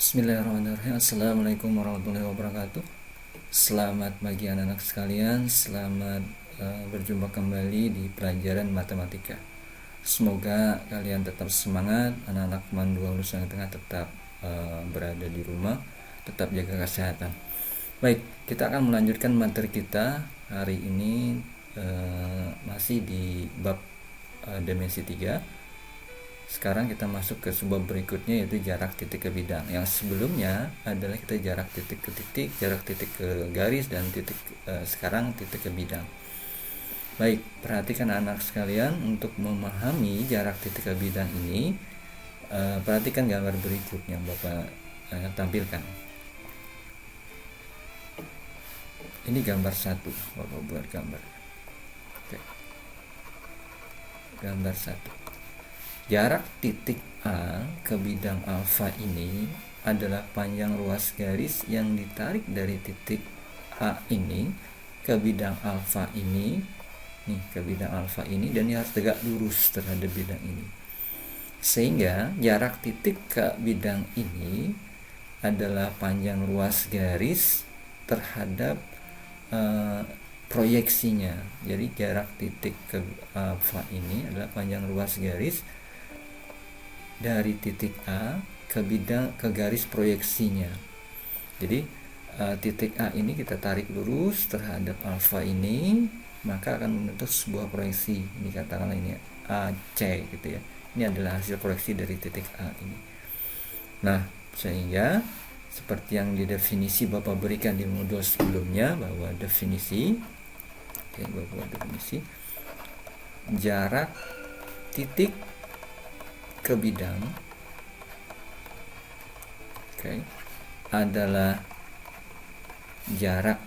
Bismillahirrahmanirrahim. Assalamualaikum warahmatullahi wabarakatuh. Selamat pagi anak-anak sekalian. Selamat berjumpa kembali di pelajaran matematika. Semoga kalian tetap semangat. Anak-anak Mandu Lulusan Tengah tetap berada di rumah, tetap jaga kesehatan. Baik, kita akan melanjutkan materi kita hari ini masih di bab dimensi 3. Sekarang kita masuk ke sebuah berikutnya, yaitu jarak titik ke bidang. Yang sebelumnya adalah kita jarak titik ke titik, jarak titik ke garis, dan sekarang titik ke bidang. Baik, perhatikan anak sekalian, untuk memahami jarak titik ke bidang ini, perhatikan gambar berikut yang Bapak tampilkan. Ini gambar 1, Bapak buat gambar. Oke. Gambar 1. Jarak titik A ke bidang alfa ini adalah panjang ruas garis yang ditarik dari titik A ini ke bidang alfa ini, dan ini harus tegak lurus terhadap bidang ini. Sehingga jarak titik ke bidang ini adalah panjang ruas garis terhadap proyeksinya. Jadi jarak titik ke alfa ini adalah panjang ruas garis dari titik A ke garis proyeksinya. Jadi titik A ini kita tarik lurus terhadap alfa ini, maka akan membentuk sebuah proyeksi. Ini katakanlah ini AC gitu ya. Ini adalah hasil proyeksi dari titik A ini. Nah, sehingga seperti yang di definisi Bapak berikan di modul sebelumnya, bahwa definisi jarak titik ke bidang adalah jarak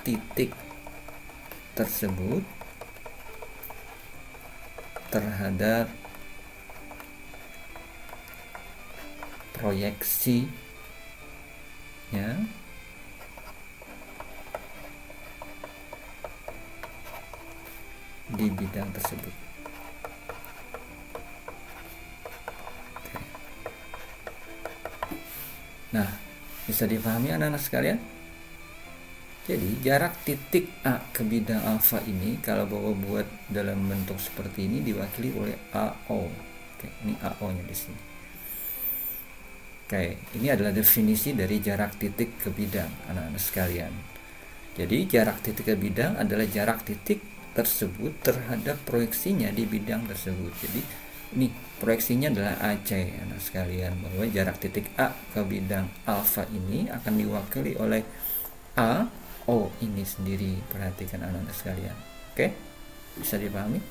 titik tersebut terhadap proyeksinya di bidang tersebut. Nah, bisa dipahami anak-anak sekalian? Jadi jarak titik A ke bidang alfa ini, kalau Bapak buat dalam bentuk seperti ini, diwakili oleh AO. Oke, ini AO-nya di sini. Oke, ini adalah definisi dari jarak titik ke bidang, anak-anak sekalian. Jadi jarak titik ke bidang adalah jarak titik tersebut terhadap proyeksinya di bidang tersebut. Jadi ini proyeksinya adalah AC, anak sekalian, bahwa jarak titik A ke bidang alfa ini akan diwakili oleh AO ini sendiri. Perhatikan anak-anak sekalian. Oke, bisa dipahami?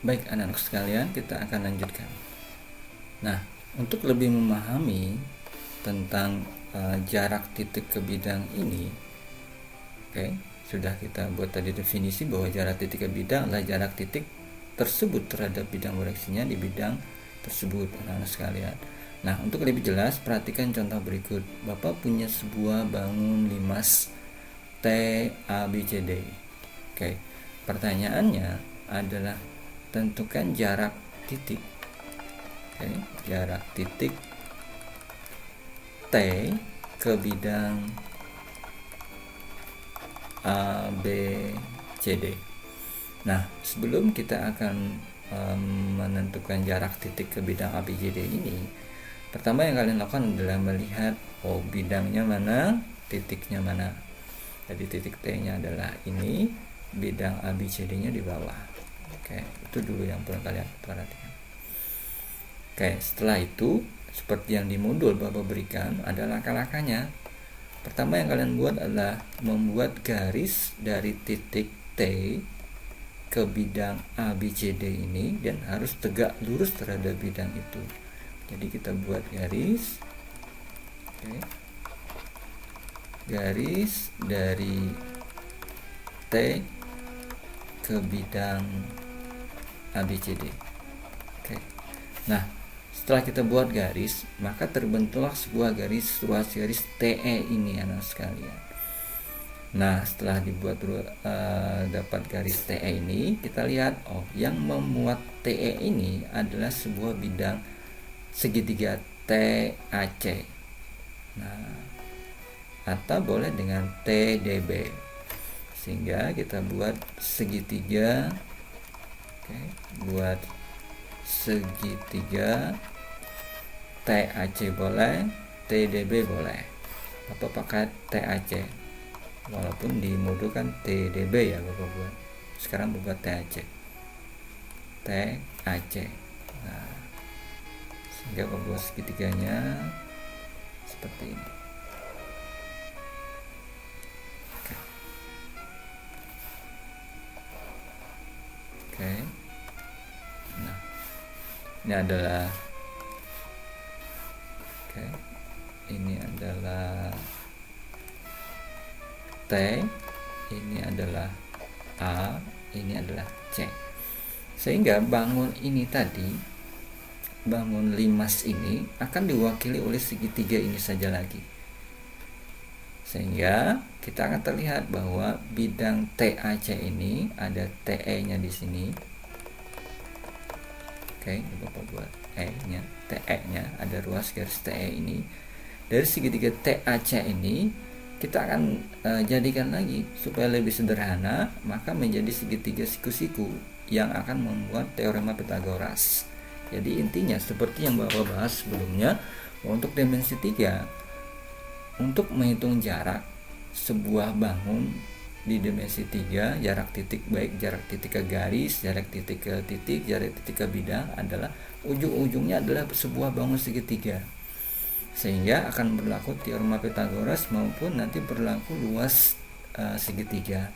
Baik anak-anak sekalian, kita akan lanjutkan. Nah, untuk lebih memahami tentang jarak titik ke bidang ini, sudah kita buat tadi definisi bahwa jarak titik ke bidang adalah jarak titik tersebut terhadap bidang proyeksinya di bidang tersebut, anak-anak sekalian. Nah, untuk lebih jelas, perhatikan contoh berikut. Bapak punya sebuah bangun limas T, A, B, C, D. Pertanyaannya adalah tentukan jarak titik. Jarak titik T ke bidang A, B, C, D. Nah, sebelum kita akan menentukan jarak titik ke bidang A, B, C, D ini, pertama yang kalian lakukan adalah melihat bidangnya mana, titiknya mana. Jadi titik T-nya adalah ini, bidang A, B, C, D-nya di bawah. Itu dulu yang perlu kalian perhatikan. Setelah itu, seperti yang di modul Bapak berikan, ada langkah-langkahnya. Pertama yang kalian buat adalah membuat garis dari titik T ke bidang A, B, C, D ini, dan harus tegak lurus terhadap bidang itu. Jadi kita buat garis, garis dari T ke bidang A, B, C, D. Nah, setelah kita buat garis, maka terbentuklah sebuah ruas garis TE ini, anak sekalian. Nah, setelah dibuat dapat garis TE ini, kita lihat, oh, yang memuat TE ini adalah sebuah bidang segitiga TAC. Nah, atau boleh dengan TDB. Sehingga kita buat segitiga, oke, buat segitiga TAC boleh, TDB boleh, atau pakai TAC. Walaupun di modul kan TDB ya Bapak buat. Sekarang buat TAC. TAC. Nah, sehingga Bapak buat segitiganya seperti ini. Oke. Oke. Nah, ini adalah ini adalah T, ini adalah A, ini adalah C. Sehingga bangun ini tadi, bangun limas ini akan diwakili oleh segitiga ini saja lagi. Sehingga kita akan terlihat bahwa bidang TAC ini ada TE-nya di sini. Oke, ini Bapak buat E-nya, TE-nya, ada ruas garis TE ini. Dari segitiga TAC ini kita akan jadikan lagi supaya lebih sederhana, maka menjadi segitiga siku-siku yang akan membuat teorema Pythagoras. Jadi intinya seperti yang Bapak bahas sebelumnya, untuk dimensi 3, untuk menghitung jarak sebuah bangun di dimensi 3, jarak titik, baik jarak titik ke garis, jarak titik ke titik, jarak titik ke bidang, adalah ujung-ujungnya adalah sebuah bangun segitiga. Sehingga akan berlaku teorema Pythagoras maupun nanti berlaku luas segitiga.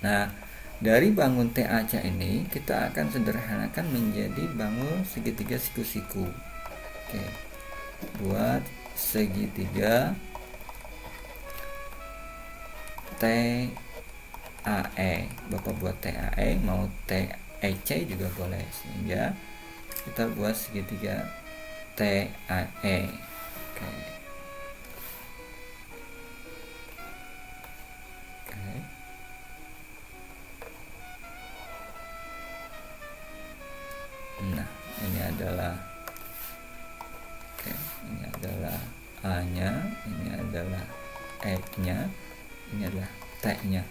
Nah, dari bangun TAC ini kita akan sederhanakan menjadi bangun segitiga siku-siku. Oke, buat segitiga TAE. Bapak buat TAE, mau TEC juga boleh. Sehingga kita buat segitiga TAE. Nah, ini adalah ini adalah A-nya, ini adalah E-nya, ini adalah T-nya.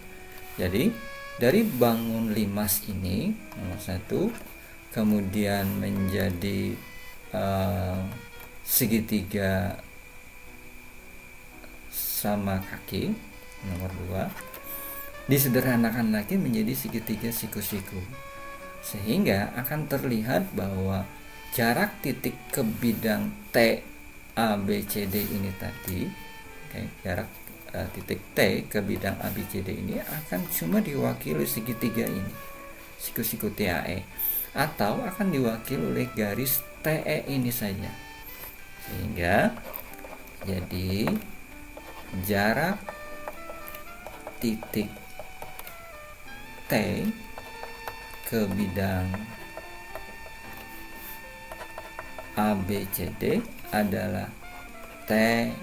Jadi dari bangun limas ini nomor 1, kemudian menjadi segitiga sama kaki nomor 2, disederhanakan lagi menjadi segitiga siku-siku, sehingga akan terlihat bahwa jarak titik ke bidang T A B C D ini tadi, jarak titik T ke bidang A B C D ini akan cuma diwakili segitiga ini, siku-siku TAE, atau akan diwakili oleh garis TE ini saja. Sehingga jadi jarak titik T ke bidang ABCD adalah TE-nya.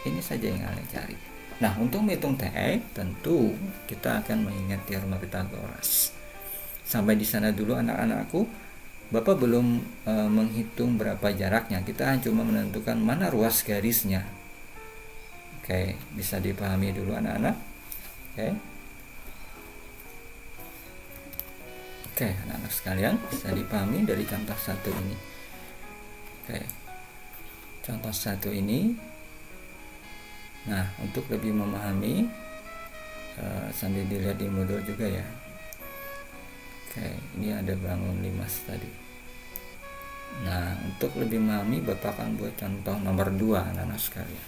Ini saja yang kalian cari. Nah, untuk menghitung TE tentu kita akan mengingat teorema Pythagoras. Sampai di sana dulu anak-anakku. Bapak belum menghitung berapa jaraknya, kita cuma menentukan mana ruas garisnya. Oke, bisa dipahami dulu anak-anak. Oke, anak-anak sekalian, bisa dipahami dari contoh 1 ini. Contoh 1 ini. Nah, untuk lebih memahami, sambil dilihat di modul juga ya. Ini ada bangun limas tadi. Nah, untuk lebih memahami, Bapak akan buat contoh nomor 2 anak-anak sekalian.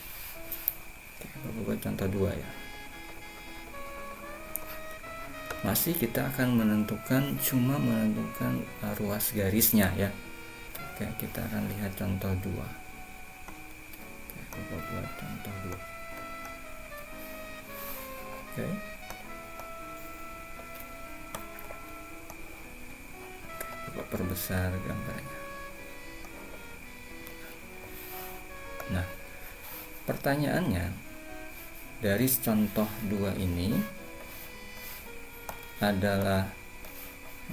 Bapak buat contoh 2 ya. Masih kita akan cuma menentukan ruas garisnya ya. Kita akan lihat contoh 2. Bapak buat contoh 2. Bapak perbesar gambarnya. Nah, pertanyaannya, dari contoh 2 ini adalah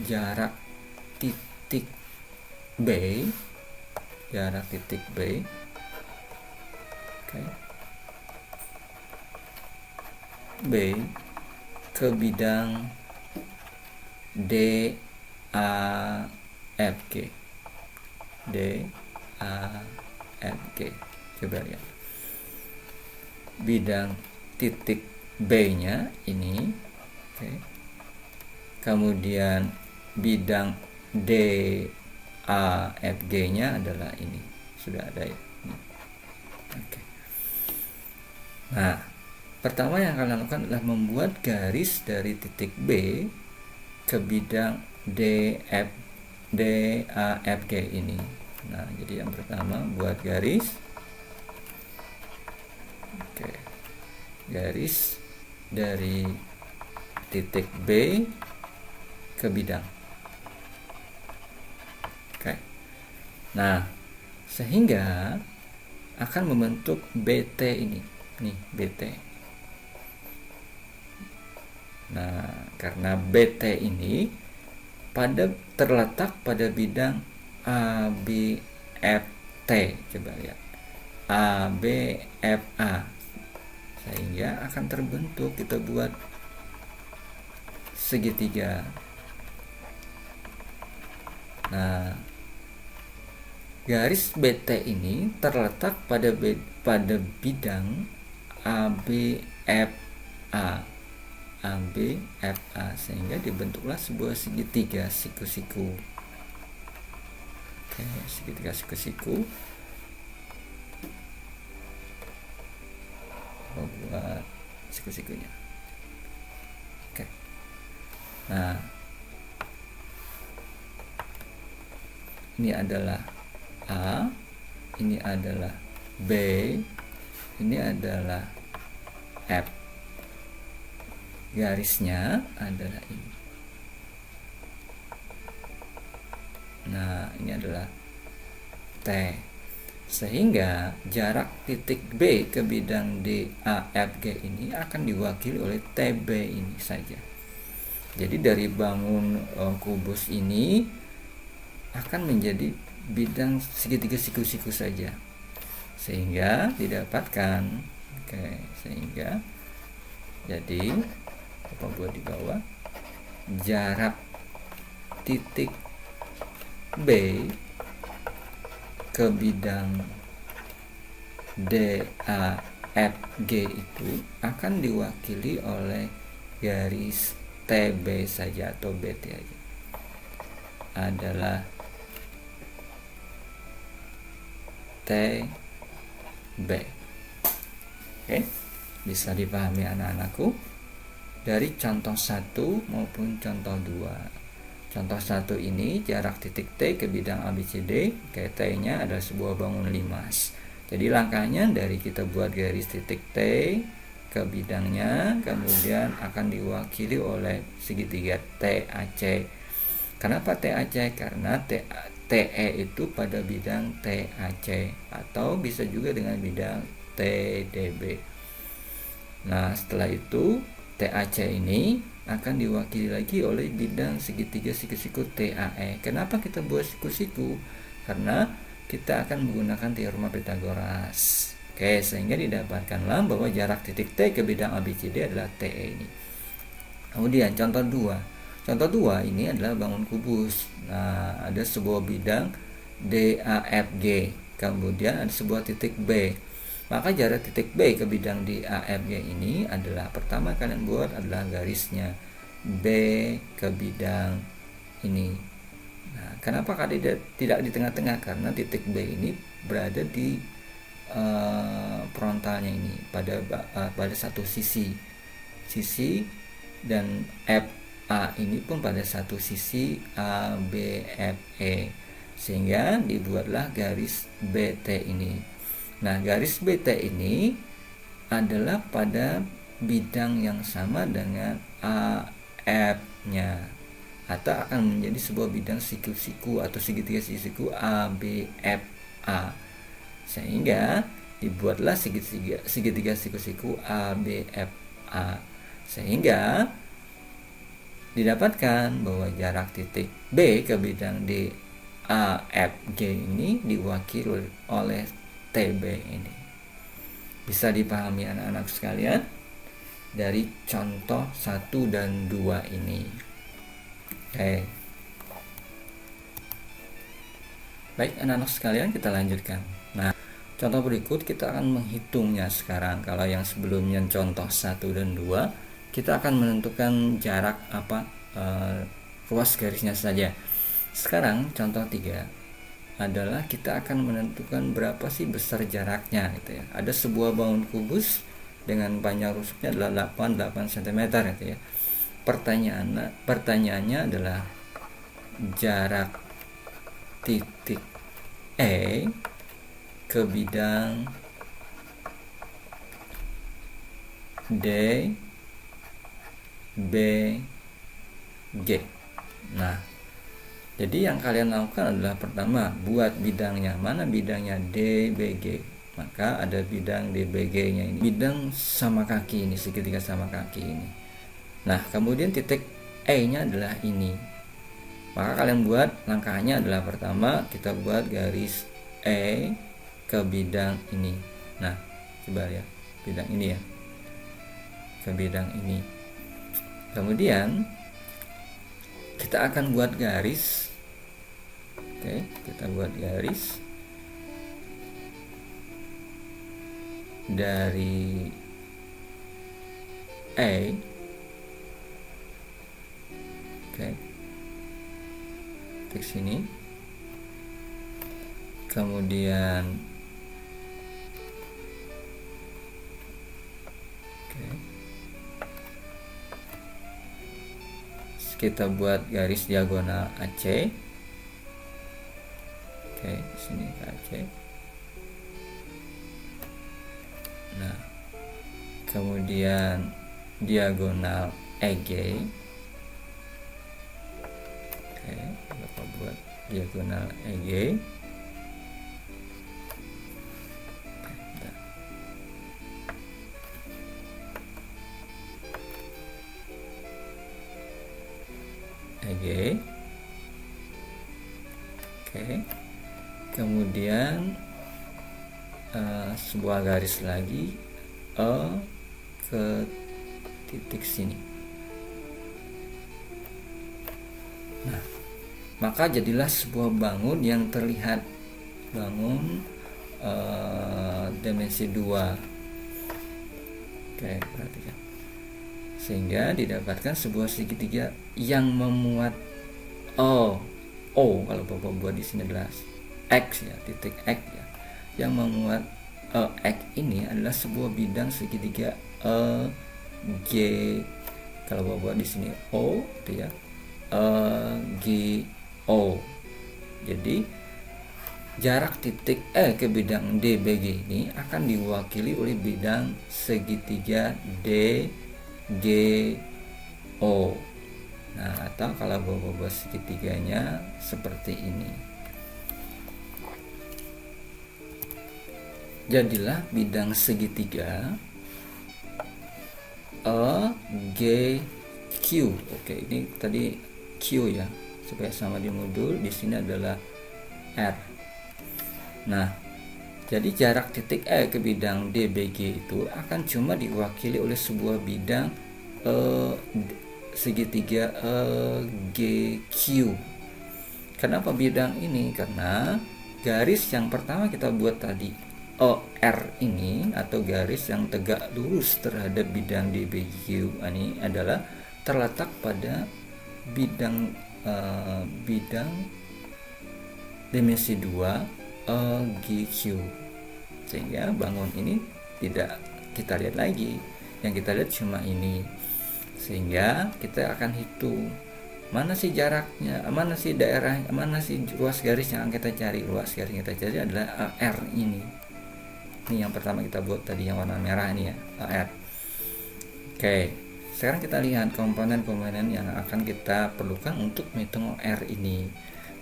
jarak titik B, oke, B ke bidang DAFG. Coba lihat. Bidang titik B-nya ini, oke. Kemudian bidang DAFG-nya adalah ini. Sudah ada ya. Oke. Nah, pertama yang kalian lakukan adalah membuat garis dari titik B ke bidang DAFG ini. Nah, jadi yang pertama buat garis. Oke. Garis dari titik B ke bidang. Oke. Nah, sehingga akan membentuk BT ini. Nih, BT. Nah, karena BT ini terletak pada bidang ABFT. Coba lihat. ABFA. Sehingga akan terbentuk, kita buat segitiga. Nah, garis BT ini terletak pada bidang ABFA. Sehingga dibentuklah sebuah segitiga siku-siku. Oke, segitiga siku-siku. Buat siku-sikunya. Oke. Nah, ini adalah A, ini adalah B, ini adalah F. Garisnya adalah ini. Nah, ini adalah T. Sehingga jarak titik B ke bidang DAFG ini akan diwakili oleh TB ini saja. Jadi dari bangun kubus ini akan menjadi bidang segitiga siku-siku saja. Sehingga didapatkan, sehingga jadi apa buat di bawah, jarak titik B ke bidang DAFG itu akan diwakili oleh garis TB saja atau BT aja, adalah TB. Oke, bisa dipahami anak-anakku dari contoh 1 maupun contoh 2. Contoh 1 ini jarak titik T ke bidang ABCD, T-nya adalah sebuah bangun limas. Jadi langkahnya dari kita buat garis titik T ke bidangnya, kemudian akan diwakili oleh segitiga TAC. Kenapa TAC? Karena TE itu pada bidang TAC, atau bisa juga dengan bidang TDB. Nah, setelah itu TAC ini akan diwakili lagi oleh bidang segitiga siku-siku TAE. Kenapa kita buat siku-siku? Karena kita akan menggunakan teorema Pythagoras. Oke, sehingga didapatkanlah bahwa jarak titik T ke bidang ABCD adalah TE ini. Kemudian contoh 2. Contoh 2 ini adalah bangun kubus. Nah, ada sebuah bidang DAFG. Kemudian ada sebuah titik B. Maka jarak titik B ke bidang DAFG ini adalah, pertama kalian buat adalah garisnya B ke bidang ini. Nah, kenapa kalian tidak di tengah-tengah? Karena titik B ini berada di frontalnya ini, pada satu sisi, dan FA ini pun pada satu sisi ABFE, sehingga dibuatlah garis BT ini. Nah, garis BT ini adalah pada bidang yang sama dengan AF-nya, atau akan menjadi sebuah bidang siku-siku atau segitiga siku-siku ABFA. Sehingga dibuatlah segitiga siku-siku ABFA, sehingga didapatkan bahwa jarak titik B ke bidang DAFG ini diwakili oleh TB ini. Bisa dipahami anak-anak sekalian dari contoh 1 dan 2 ini. Oke. Baik anak-anak sekalian, kita lanjutkan. Nah, contoh berikut kita akan menghitungnya sekarang. Kalau yang sebelumnya contoh 1 dan 2, kita akan menentukan jarak ruas garisnya saja. Sekarang contoh 3 adalah kita akan menentukan berapa sih besar jaraknya gitu ya. Ada sebuah bangun kubus dengan panjang rusuknya adalah 8 cm gitu ya. Pertanyaannya adalah jarak titik E ke bidang D B G. Nah, jadi yang kalian lakukan adalah pertama buat bidangnya. Mana bidangnya? DBG. Maka ada bidang DBG-nya ini. Bidang sama kaki ini, segitiga sama kaki ini. Nah, kemudian titik E-nya adalah ini. Maka kalian buat langkahnya adalah pertama kita buat garis E ke bidang ini. Nah, coba ya, bidang ini ya. Ke bidang ini. Kemudian kita akan buat garis. Oke, kita buat garis dari E. Oke, titik sini. Kemudian kita buat garis diagonal AC. Oke, sini ke AC. Nah, kemudian diagonal EG. Oke, Bapak buat diagonal EG. EG. Oke. Kemudian sebuah garis lagi E ke titik sini. Nah, maka jadilah sebuah bangun yang terlihat bangun dimensi 2. Oke, perhatikan. Sehingga didapatkan sebuah segitiga yang memuat O kalau Bapak buat di sini adalah X ya, titik X ya. Yang memuat X ini adalah sebuah bidang segitiga G. Kalau Bapak buat di sini O gitu ya. G O. Jadi jarak titik E ke bidang DBG ini akan diwakili oleh bidang segitiga D G O. Nah, atau kalau Bapak buat segitiganya seperti ini. Jadilah bidang segitiga E G Q. Oke, ini tadi Q ya, supaya sama di modul. Di sini adalah R. Nah, jadi jarak titik E ke bidang DBG itu akan cuma diwakili oleh sebuah bidang segitiga GQ. Kenapa bidang ini? Karena garis yang pertama kita buat tadi OR ini, atau garis yang tegak lurus terhadap bidang DBQ ini adalah terletak pada bidang dimensi 2 GQ, sehingga bangun ini tidak kita lihat lagi, yang kita lihat cuma ini. Sehingga kita akan hitung mana sih jaraknya, mana sih daerah, mana sih ruas garis yang kita cari. Ruas garis yang kita cari adalah AR ini. Ini yang pertama kita buat tadi yang warna merah ini ya, AR. Oke, sekarang kita lihat komponen-komponen yang akan kita perlukan untuk menghitung R ini.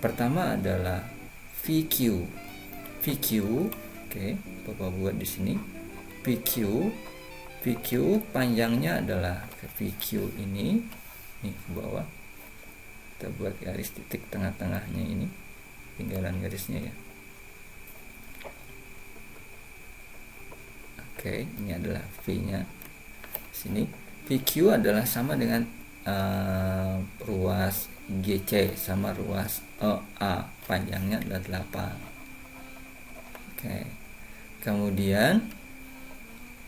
Pertama adalah VQ. VQ Oke, Bapak buat di sini PQ. PQ panjangnya adalah PQ ini ke bawah. Kita buat garis titik tengah-tengahnya ini, tinggalan garisnya ya. Oke, ini adalah V-nya. Sini PQ adalah sama dengan ruas GC sama ruas EA, panjangnya adalah 8. Oke. Kemudian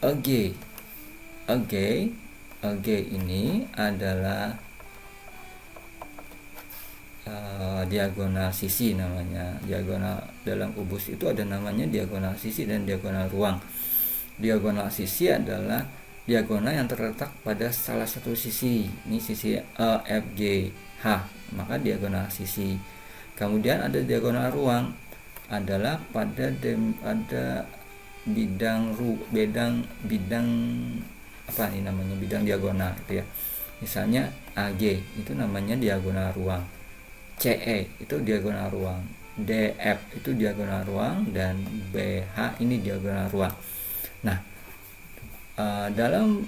EG ini adalah diagonal sisi namanya. Diagonal dalam kubus itu ada namanya diagonal sisi dan diagonal ruang. Diagonal sisi adalah diagonal yang terletak pada salah satu sisi. Ini sisi EFGH, maka diagonal sisi. Kemudian ada diagonal ruang adalah pada bidang apa ini namanya, bidang diagonal gitu ya. Misalnya AG itu namanya diagonal ruang, CE itu diagonal ruang, DF itu diagonal ruang, dan BH ini diagonal ruang. Nah, dalam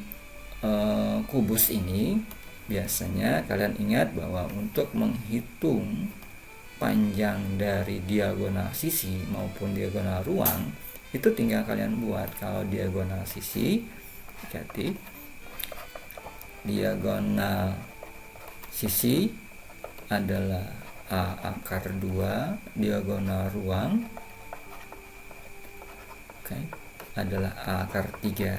kubus ini biasanya kalian ingat bahwa untuk menghitung panjang dari diagonal sisi maupun diagonal ruang itu tinggal kalian buat. Kalau diagonal sisi, jadi diagonal sisi adalah A akar 2, diagonal ruang adalah A akar 3.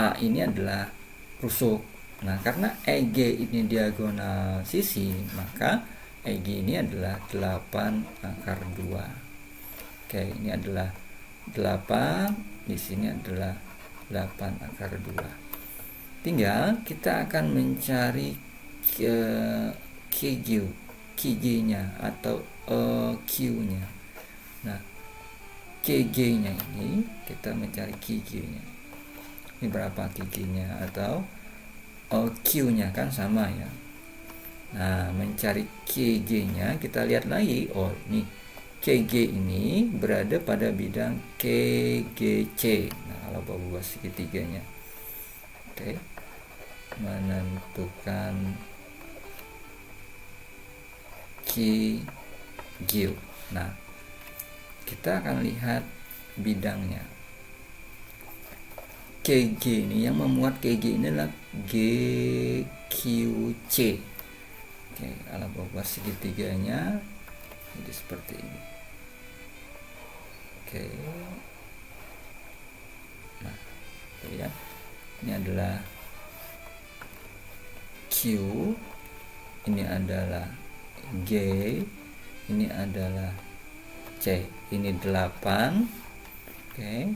A ini adalah rusuk. Nah, karena EG ini diagonal sisi, maka EG ini adalah 8 akar 2. Ini adalah 8, di sini adalah 8 akar 2. Tinggal kita akan mencari KG-nya atau Q-nya. Nah, KG-nya ini kita mencari KG-nya. Ini berapa KG-nya atau Q-nya, kan sama ya. Nah, mencari KG-nya kita lihat lagi. Oh, ini KG ini berada pada bidang KGC. Nah, kalau bawa segitiganya. Oke. Menentukan KG. Nah, kita akan lihat bidangnya. KG ini, yang memuat KG ini adalah GQC. Oke, kalau bawa segitiganya jadi seperti ini. Oke. Nah, ya. Ini adalah Q, ini adalah G, ini adalah C. Ini 8. Oke.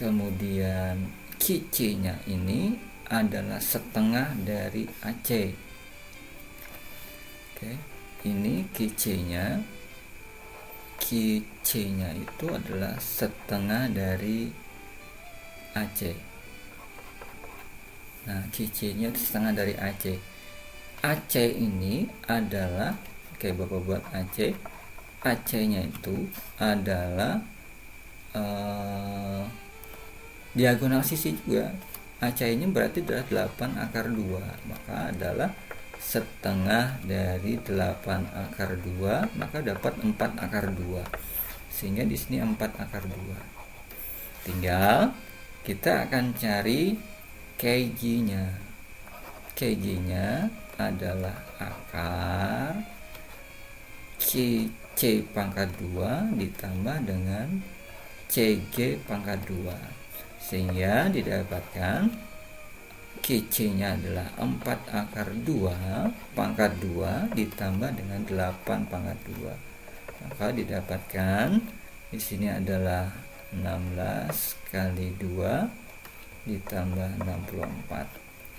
Kemudian QC-nya ini adalah setengah dari AC. Oke. Ini QC-nya. QC-nya itu adalah setengah dari AC. Nah, QC-nya itu setengah dari AC. AC ini adalah, Bapak buat AC. AC-nya itu adalah diagonal sisi juga. AC ini berarti adalah 8 akar 2, maka adalah setengah dari 8 akar 2, maka dapat 4 akar 2. Sehingga di sini 4 akar 2. Tinggal kita akan cari KG-nya. KG-nya adalah akar C pangkat 2 ditambah dengan CG pangkat 2. Sehingga didapatkan KC-nya adalah 4 akar 2 pangkat 2 ditambah dengan 8 pangkat 2. Maka didapatkan di sini adalah 16 kali 2 ditambah 64,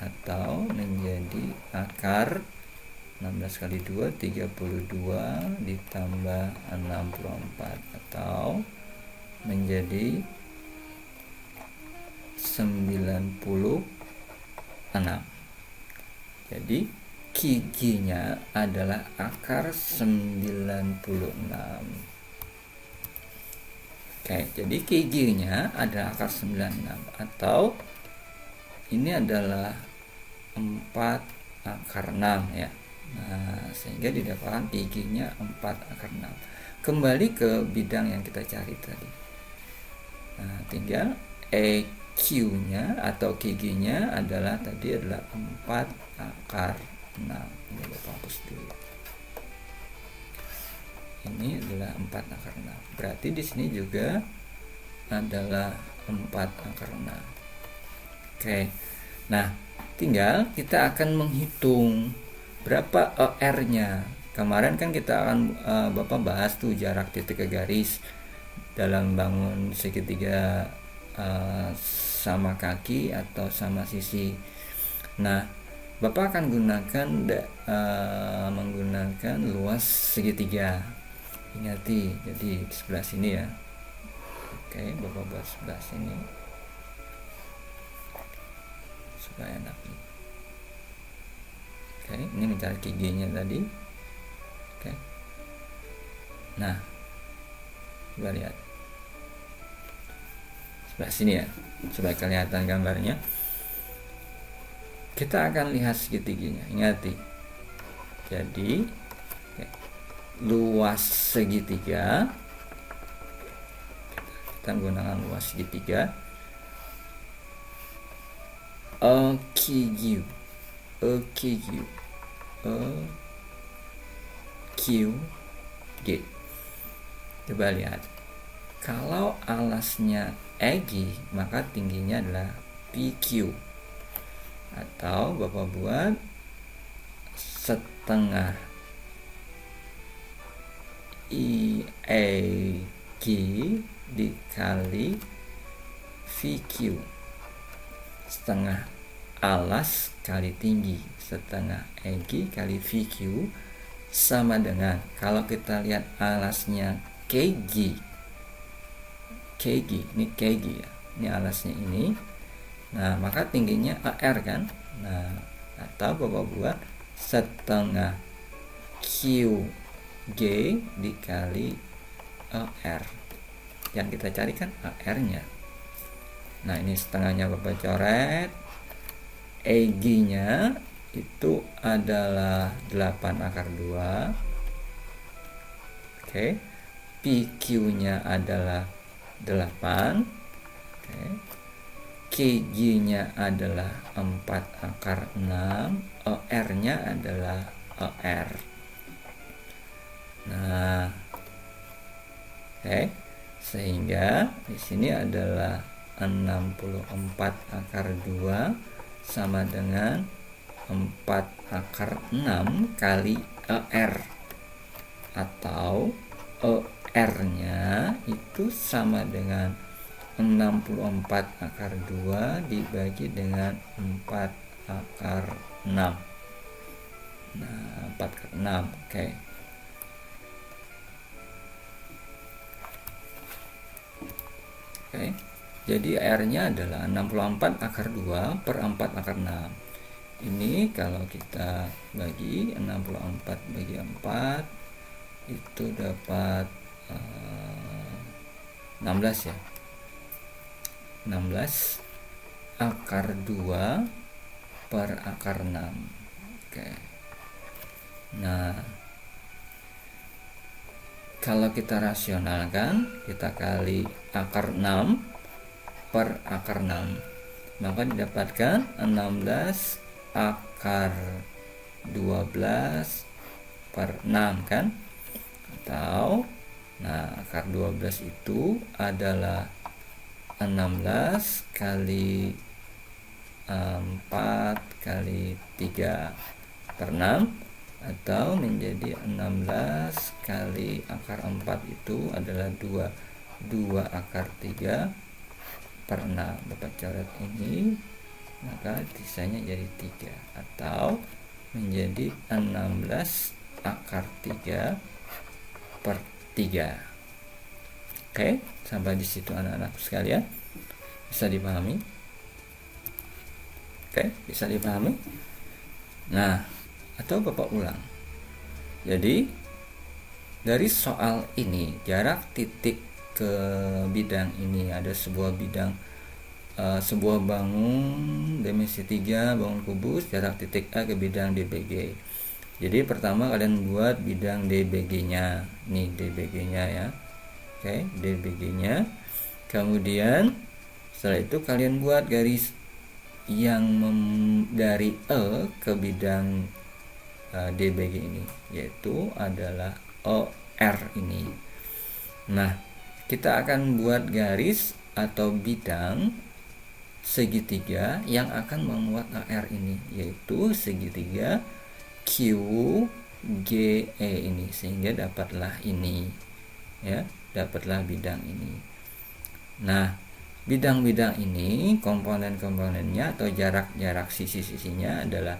atau menjadi akar 16 kali 2 32 ditambah 64, atau menjadi 96. Jadi QG-nya adalah akar 96. Oke, jadi KG-nya adalah akar 96 atau ini adalah 4 akar 6 ya. Nah, sehingga didapatkan KG-nya 4 akar 6. Kembali ke bidang yang kita cari tadi. Nah, tinggal EQ-nya atau KG-nya adalah 4 akar 6. Ini Bapak hapus dulu. Ini adalah 4 akar 6. Berarti di sini juga adalah 4 akar 6. Oke. Nah, tinggal kita akan menghitung berapa ER-nya. Kemarin kan kita akan Bapak bahas tuh jarak titik ke garis dalam bangun segitiga sama kaki atau sama sisi. Nah, Bapak akan menggunakan luas segitiga. Ingati, jadi di sebelah sini ya. Oke, Bapak buat sebelah sini supaya enak nih. Oke, ini mencari KG-nya tadi. Oke. Nah, coba lihat sebelah sini ya, supaya kelihatan gambarnya. Kita akan lihat segitiganya. Ingati. Jadi, luas segitiga, kita menggunakan luas segitiga EQG. Coba lihat, kalau alasnya EG maka tingginya adalah PQ, atau Bapak buat setengah EG dikali VQ, setengah alas kali tinggi, setengah EG kali VQ sama dengan, kalau kita lihat alasnya KG, ini KG ya, ini alasnya ini. Nah, maka tingginya AR kan. Nah, atau Bapak buat setengah QG dikali AR. Yang kita cari kan AR-nya. Nah, ini setengahnya Bapak coret. EG-nya itu adalah 8 akar 2. Oke. PQ-nya adalah 8. Oke. KG-nya adalah 4 akar 6, ER-nya adalah ER. Nah, oke, sehingga di sini adalah 64 akar 2 sama dengan 4 akar 6 kali ER, atau ER-nya itu sama dengan 64 akar 2 dibagi dengan 4 akar 6. Nah, 4 akar 6. Oke. Oke. Jadi R-nya adalah 64 akar 2 per 4 akar 6. Ini kalau kita bagi 64 bagi 4 itu dapat 16 ya. 16 akar 2 per akar 6. Oke. Nah, kalau kita rasionalkan, kita kali akar 6 per akar 6, maka didapatkan 16 akar 12 per 6 kan? Atau akar 12 itu adalah 16 kali 4 kali 3 per 6, atau menjadi 16 kali akar 4 itu adalah 2 akar 3 per 6. Bapak coret ini, maka sisanya jadi 3, atau menjadi 16 akar 3 per 3. Oke, sampai di situ anak-anak sekalian. Bisa dipahami? Oke, bisa dipahami? Nah, atau Bapak ulang. Jadi, dari soal ini, jarak titik ke bidang ini. Ada sebuah bidang, sebuah bangun dimensi 3 bangun kubus jarak titik A ke bidang DBG. Jadi pertama kalian buat bidang DBG-nya. Nih DBG-nya ya. Oke, DBG-nya. Kemudian setelah itu kalian buat garis yang dari E ke bidang DBG ini, yaitu adalah OR ini. Nah, kita akan buat garis atau bidang segitiga yang akan memuat AR ini, yaitu segitiga QGE ini, sehingga dapatlah ini ya, dapatlah bidang ini. Nah, bidang-bidang ini komponen-komponennya atau jarak-jarak sisi-sisinya adalah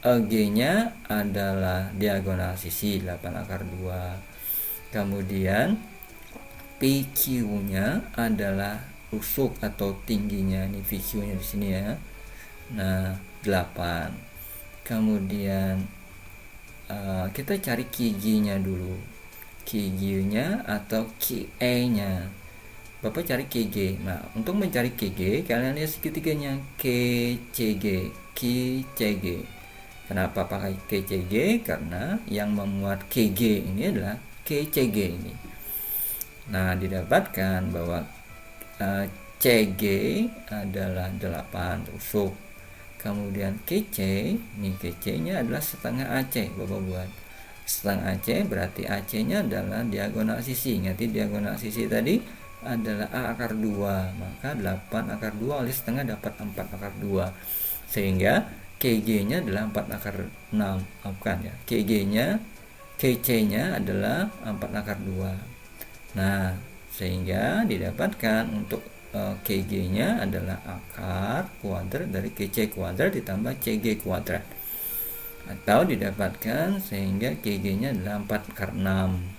EG-nya adalah diagonal sisi 8/2. Kemudian PQ-nya adalah rusuk atau tingginya, ini VQ-nya di sini ya. Nah, 8. Kemudian kita cari QG-nya dulu. QG-nya atau QE-nya. Bapak cari KG. Nah, untuk mencari KG, kalian lihat segitiganya KCG, KCG. Kenapa pakai KCG? Karena yang memuat KG ini adalah KCG ini. Nah, didapatkan bahwa CG adalah 8 rusuk. Kemudian KC, nih KC-nya adalah setengah AC. Bapak buat setengah AC, berarti AC-nya adalah diagonal sisi. Ingat diagonal sisi tadi adalah A/2, maka 8/2 oleh setengah dapat 4/2, sehingga KG-nya adalah 4/6, bukan ya, KC-nya adalah 4/2. Nah, sehingga didapatkan untuk KG-nya adalah akar kuadrat dari KC kuadrat ditambah CG kuadrat, atau didapatkan sehingga KG-nya adalah 4/6.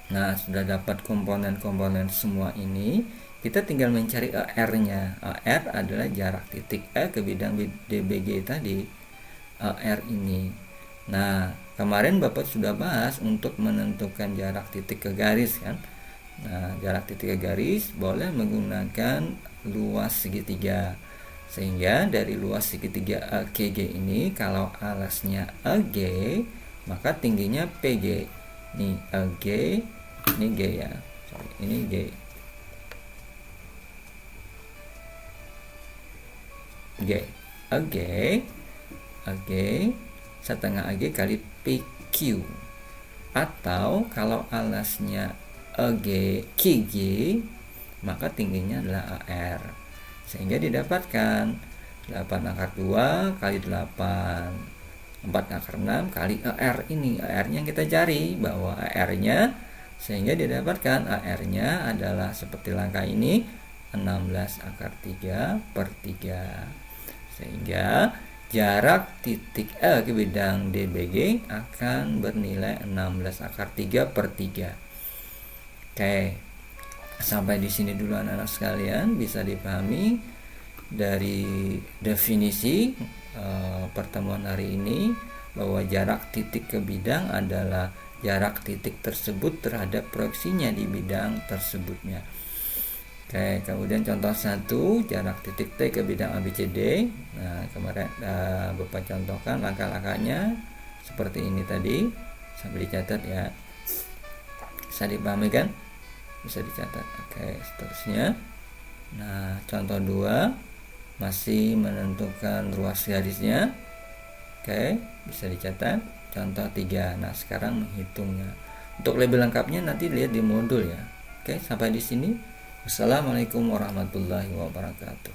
Nah, sudah dapat komponen-komponen semua ini, kita tinggal mencari AR-nya. AR adalah jarak titik A ke bidang DBG tadi, AR ini. Nah, kemarin Bapak sudah bahas untuk menentukan jarak titik ke garis kan. Nah, jarak titik ke garis boleh menggunakan luas segitiga. Sehingga dari luas segitiga AKG ini, kalau alasnya AG, maka tingginya PG. Nih AG, ini G ya. Sorry, ini G. G. AG setengah AG kali PQ. Atau kalau alasnya AG KG, maka tingginya adalah AR. Sehingga didapatkan 8/2 kali 8, 4/6 kali AR ini. AR-nya yang kita cari, bahwa AR-nya, sehingga didapatkan AR-nya adalah seperti langkah ini, 16/3/3. Sehingga jarak titik A ke bidang DBG akan bernilai 16/3/3. Oke, sampai di sini dulu anak-anak sekalian, bisa dipahami dari definisi pertemuan hari ini bahwa jarak titik ke bidang adalah jarak titik tersebut terhadap proyeksinya di bidang tersebutnya. Oke, kemudian contoh 1, jarak titik T ke bidang ABCD. Nah, kemarin Bapak contohkan langkah-langkahnya seperti ini tadi, sampai dicatat ya. Bisa dipahami kan? Bisa dicatat. Oke, seterusnya. Nah, contoh 2 masih menentukan ruas garisnya. Oke, bisa dicatat. Contoh 3. Nah, sekarang menghitungnya. Untuk lebih lengkapnya nanti lihat di modul ya. Oke, sampai di sini. Wassalamualaikum warahmatullahi wabarakatuh.